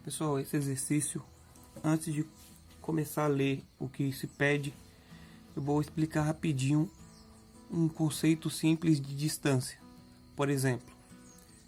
Pessoal, esse exercício, antes de começar a ler o que se pede, eu vou explicar rapidinho um conceito simples de distância. Por exemplo,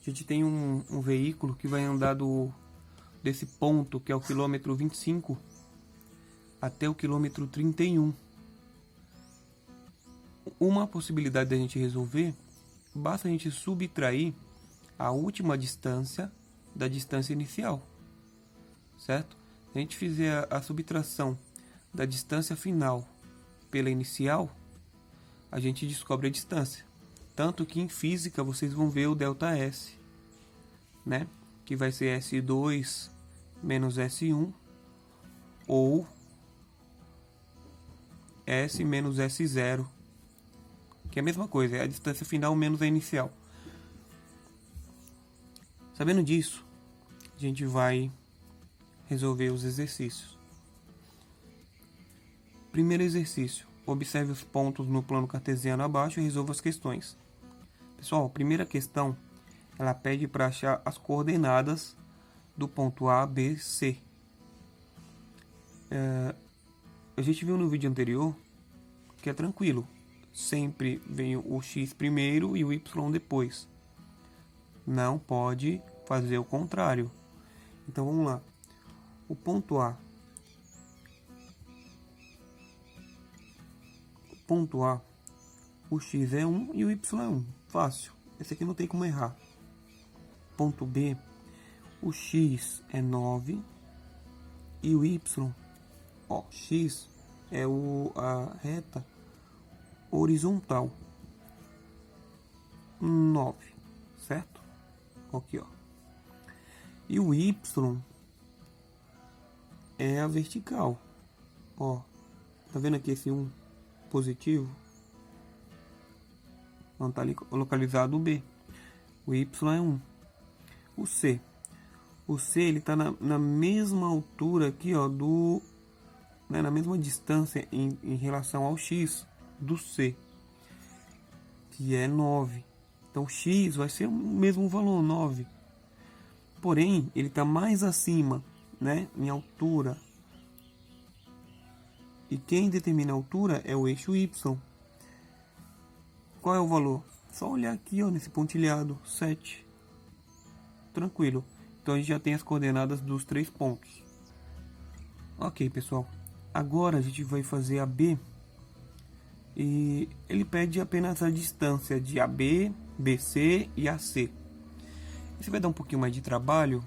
a gente tem um veículo que vai andar desse ponto, que é o quilômetro 25, até o quilômetro 31. Uma possibilidade da gente resolver, basta a gente subtrair a última distância da distância inicial, certo? Se a gente fizer a subtração da distância final pela inicial, a gente descobre a distância. Tanto que em física vocês vão ver o ΔS, né? Que vai ser S2 menos S1 ou S menos S0, que é a mesma coisa, é a distância final menos a inicial. Sabendo disso, a gente vai resolver os exercícios. Primeiro exercício: observe os pontos no plano cartesiano abaixo e resolva as questões. Pessoal, a primeira questão, ela pede para achar as coordenadas do ponto A, B, C. A gente viu no vídeo anterior que é tranquilo. Sempre vem o X primeiro e o Y depois. Não pode fazer o contrário. Então vamos lá. O ponto A. Ponto A, o X é 1 e o Y é 1. Fácil. Esse aqui não tem como errar. Ponto B, o X é 9 e o Y, X é a reta horizontal. 9, certo? Aqui, ó. E o Y é a vertical. Ó, tá vendo aqui esse 1 positivo? Não tá ali localizado o B. O Y é 1. O C. O C, ele tá na mesma altura aqui, ó, na mesma distância em relação ao X do C, que é 9. Então X vai ser o mesmo valor, 9. Porém, ele está mais acima, né, em altura. E quem determina a altura é o eixo Y. Qual é o valor? Só olhar aqui, ó, nesse pontilhado, 7. Tranquilo. Então a gente já tem as coordenadas dos 3 pontos. Ok, pessoal. Agora a gente vai fazer a B. E ele pede apenas a distância de AB, BC e AC. Isso vai dar um pouquinho mais de trabalho,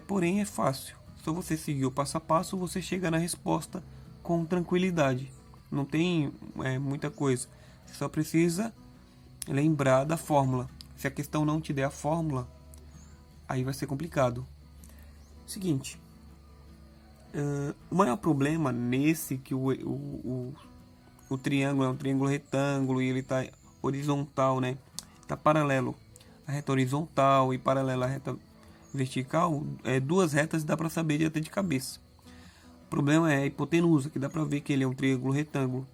porém é fácil. Se você seguir o passo a passo, você chega na resposta com tranquilidade. Não tem muita coisa. Você só precisa lembrar da fórmula. Se a questão não te der a fórmula, aí vai ser complicado. Seguinte, o maior problema nesse que o triângulo é um triângulo retângulo e ele está horizontal, né? Está paralelo à reta horizontal e paralelo à reta vertical. Duas retas dá para saber até de cabeça. O problema é a hipotenusa, que dá para ver que ele é um triângulo retângulo.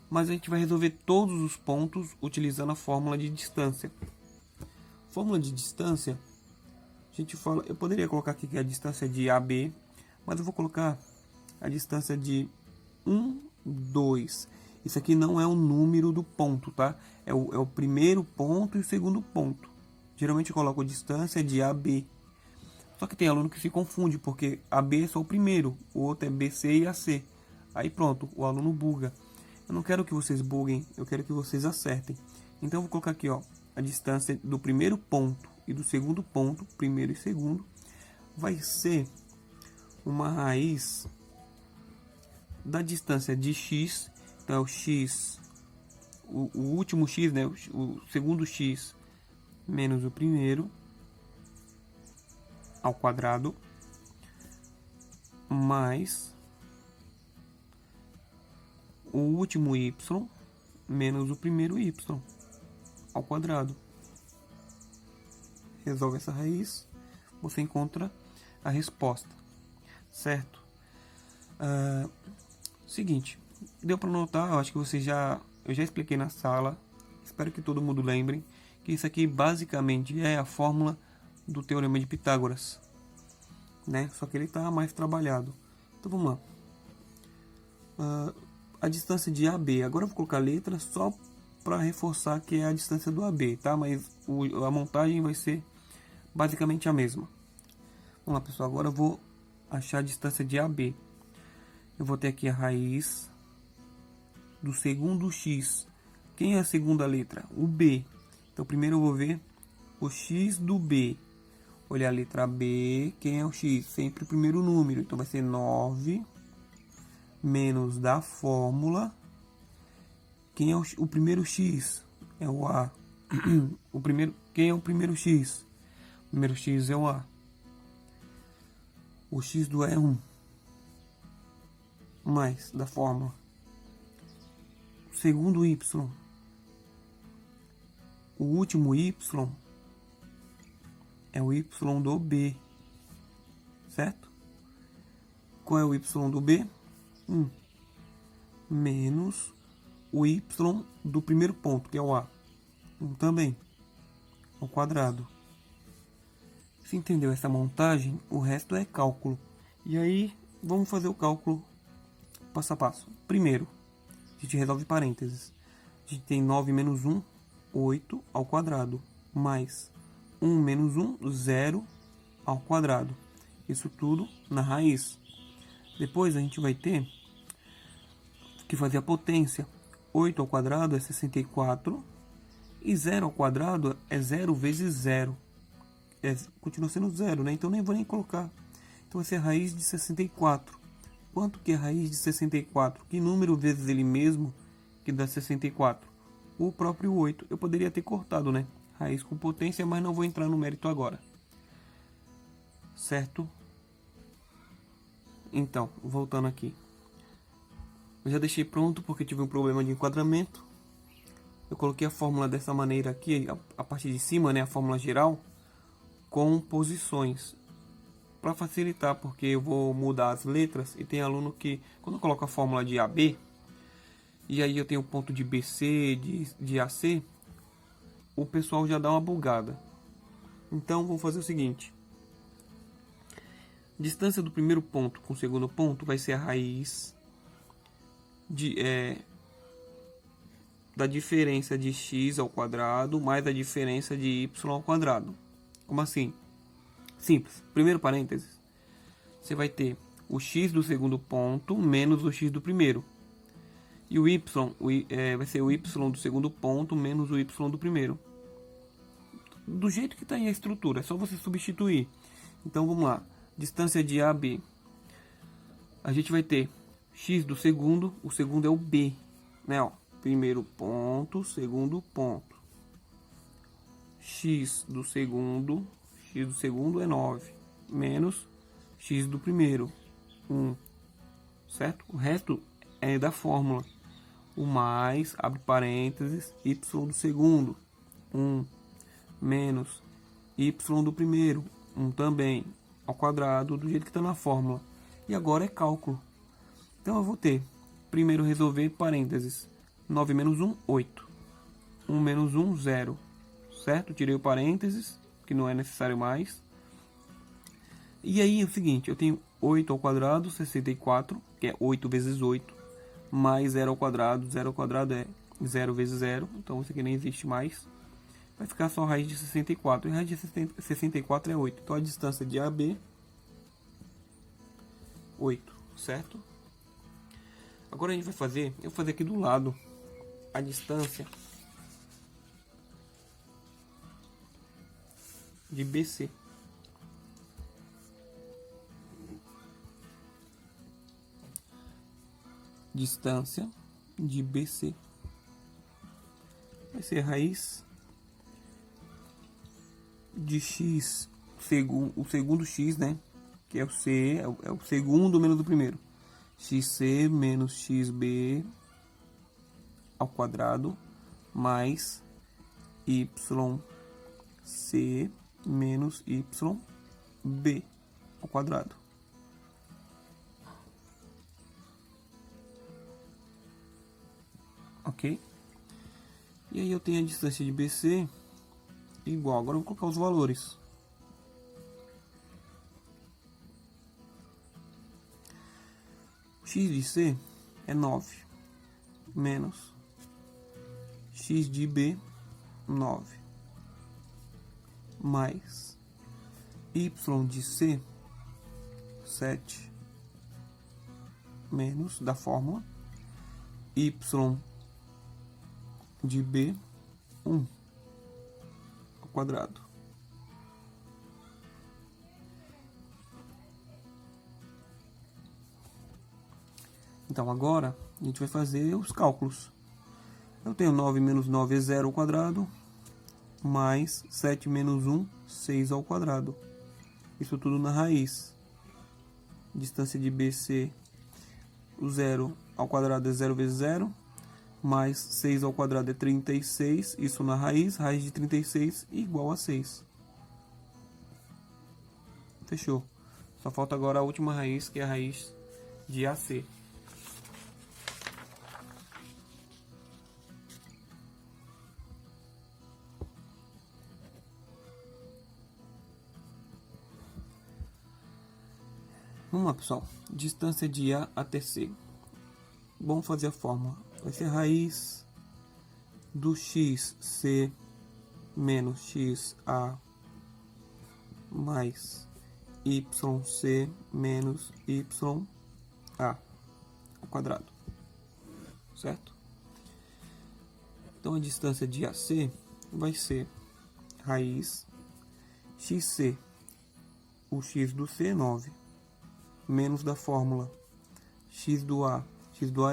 Mas a gente vai resolver todos os pontos utilizando a fórmula de distância. Fórmula de distância, a gente fala, eu poderia colocar aqui que é a distância de AB, mas eu vou colocar a distância de 1, 2. Isso aqui não é o número do ponto, tá? É o primeiro ponto e o segundo ponto. Geralmente eu coloco a distância de AB. Só que tem aluno que se confunde, porque AB é só o primeiro, o outro é BC e AC. Aí pronto, o aluno buga. Eu não quero que vocês buguem, eu quero que vocês acertem. Então eu vou colocar aqui, ó, a distância do primeiro ponto e do segundo ponto, primeiro e segundo, vai ser uma raiz da distância de x. Então é o x, o último x, né, o segundo x menos o primeiro ao quadrado, mais o último y menos o primeiro y ao quadrado. Resolve essa raiz, você encontra a resposta, certo? Seguinte, deu para notar, eu acho que eu já expliquei na sala, espero que todo mundo lembre que isso aqui basicamente é a fórmula do Teorema de Pitágoras. né? Só que ele está mais trabalhado. Então vamos lá. A distância de AB. Agora eu vou colocar letra só para reforçar que é a distância do AB, tá? Mas a montagem vai ser basicamente a mesma. Vamos lá, pessoal. Agora eu vou achar a distância de AB. Eu vou ter aqui a raiz do segundo x. Quem é a segunda letra? O B. Então primeiro eu vou ver o x do B. Olhar a letra B. Quem é o x? Sempre o primeiro número. Então vai ser 9 menos da fórmula. Quem é o primeiro x? É o A. Quem é o primeiro x? O primeiro x é o A. O x do A é 1. Mais da fórmula. O segundo y. O último y é o y do B. Certo? Qual é o y do B? 1. Menos o y do primeiro ponto, que é o A. 1 também. Ao quadrado. Se entendeu essa montagem, o resto é cálculo. E aí, vamos fazer o cálculo passo a passo. Primeiro, a gente resolve parênteses. A gente tem 9 menos 1, 8 ao quadrado. Mais 1 menos 1, 0 ao quadrado. Isso tudo na raiz. Depois a gente vai ter que fazer a potência. 8 ao quadrado é 64. E 0 ao quadrado é 0 vezes 0. Continua sendo 0, né? Então nem vou nem colocar. Então vai ser a raiz de 64. Quanto que é a raiz de 64? Que número vezes ele mesmo que dá 64? O próprio 8. Eu poderia ter cortado, né? Raiz com potência, mas não vou entrar no mérito agora. Certo? Então, voltando aqui. Eu já deixei pronto porque tive um problema de enquadramento. Eu coloquei a fórmula dessa maneira aqui, a parte de cima, né? A fórmula geral, com posições. Para facilitar, porque eu vou mudar as letras e tem aluno que, quando eu coloco a fórmula de AB, e aí eu tenho o ponto de BC, de AC, o pessoal já dá uma bugada. Então vamos fazer o seguinte: distância do primeiro ponto com o segundo ponto vai ser a raiz da diferença de x ao quadrado mais a diferença de y ao quadrado. Como assim? Simples. Primeiro parênteses, você vai ter o x do segundo ponto menos o x do primeiro. E o y vai ser o y do segundo ponto menos o y do primeiro. Do jeito que está aí a estrutura, é só você substituir. Então vamos lá. Distância de A a B. A gente vai ter x do segundo, o segundo é o B, né? Ó, primeiro ponto, segundo ponto. X do segundo é 9, menos x do primeiro, 1, certo? O resto é da fórmula. O mais, abre parênteses, y do segundo, 1, menos y do primeiro, 1 também, ao quadrado, do jeito que está na fórmula. E agora é cálculo. Então eu vou ter, primeiro resolver parênteses, 9 menos 1, 8. 1 menos 1, 0. Certo? Tirei o parênteses, que não é necessário mais. E aí é o seguinte, eu tenho 8 ao quadrado, 64, que é 8 vezes 8, mais 0 ao quadrado. 0 ao quadrado é 0 vezes 0, então isso aqui nem existe mais. Vai ficar só a raiz de 64, e a raiz de 64 é 8. Então a distância de AB, 8, certo? Agora a gente vai fazer, eu vou fazer aqui do lado, a distância de BC. Distância de BC vai ser a raiz de x, o segundo x, né? Que é o C, é o segundo menos o primeiro. XC menos XB ao quadrado mais YC menos YB ao quadrado. Ok? E aí eu tenho a distância de BC igual. Agora eu vou colocar os valores. x de C é 9, menos x de B, 9, mais y de C, 7, menos da fórmula y de B, 1 ao quadrado. Então agora a gente vai fazer os cálculos. Eu tenho 9 menos 9 é 0 ao quadrado, mais 7 menos 1, 6 ao quadrado. Isso tudo na raiz. Distância de BC, o 0 ao quadrado é 0 vezes 0, mais 6 ao quadrado é 36, isso na raiz, raiz de 36 igual a 6. Fechou. Só falta agora a última raiz, que é a raiz de AC. Vamos lá, pessoal. Distância de A até C. Vamos fazer a fórmula. Vai ser raiz do xc menos xa mais yc menos ya ao quadrado. Certo? Então a distância de AC vai ser raiz xc, o x do C é 9, menos da fórmula x do A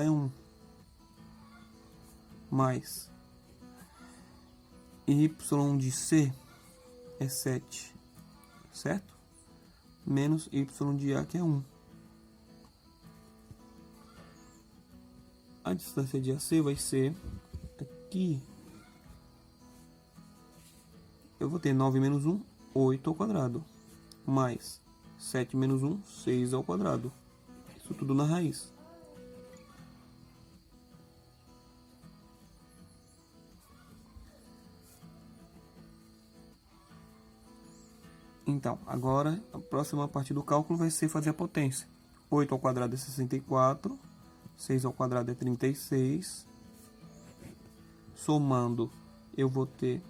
é 1, mais y de C é 7, certo? Menos y de A, que é 1. A distância de AC vai ser aqui. Eu vou ter 9 menos 1, 8 ao quadrado, mais 7 menos 1, 6 ao quadrado. Isso tudo na raiz. Então, agora a próxima parte do cálculo vai ser fazer a potência. 8 ao quadrado é 64, 6 ao quadrado é 36. Somando, eu vou ter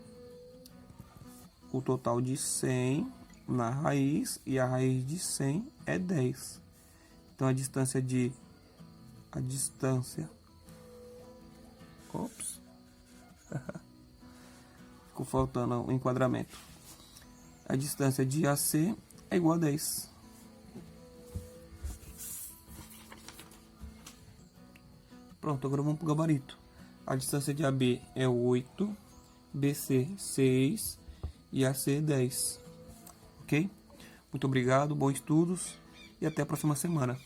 o total de 100 na raiz, e a raiz de 100 é 10. Então a distância ops, ficou faltando o enquadramento. A distância de AC é igual a 10. Pronto, agora vamos para o gabarito. A distância de AB é 8, BC 6 e AC 10. Ok? Muito obrigado, bons estudos e até a próxima semana.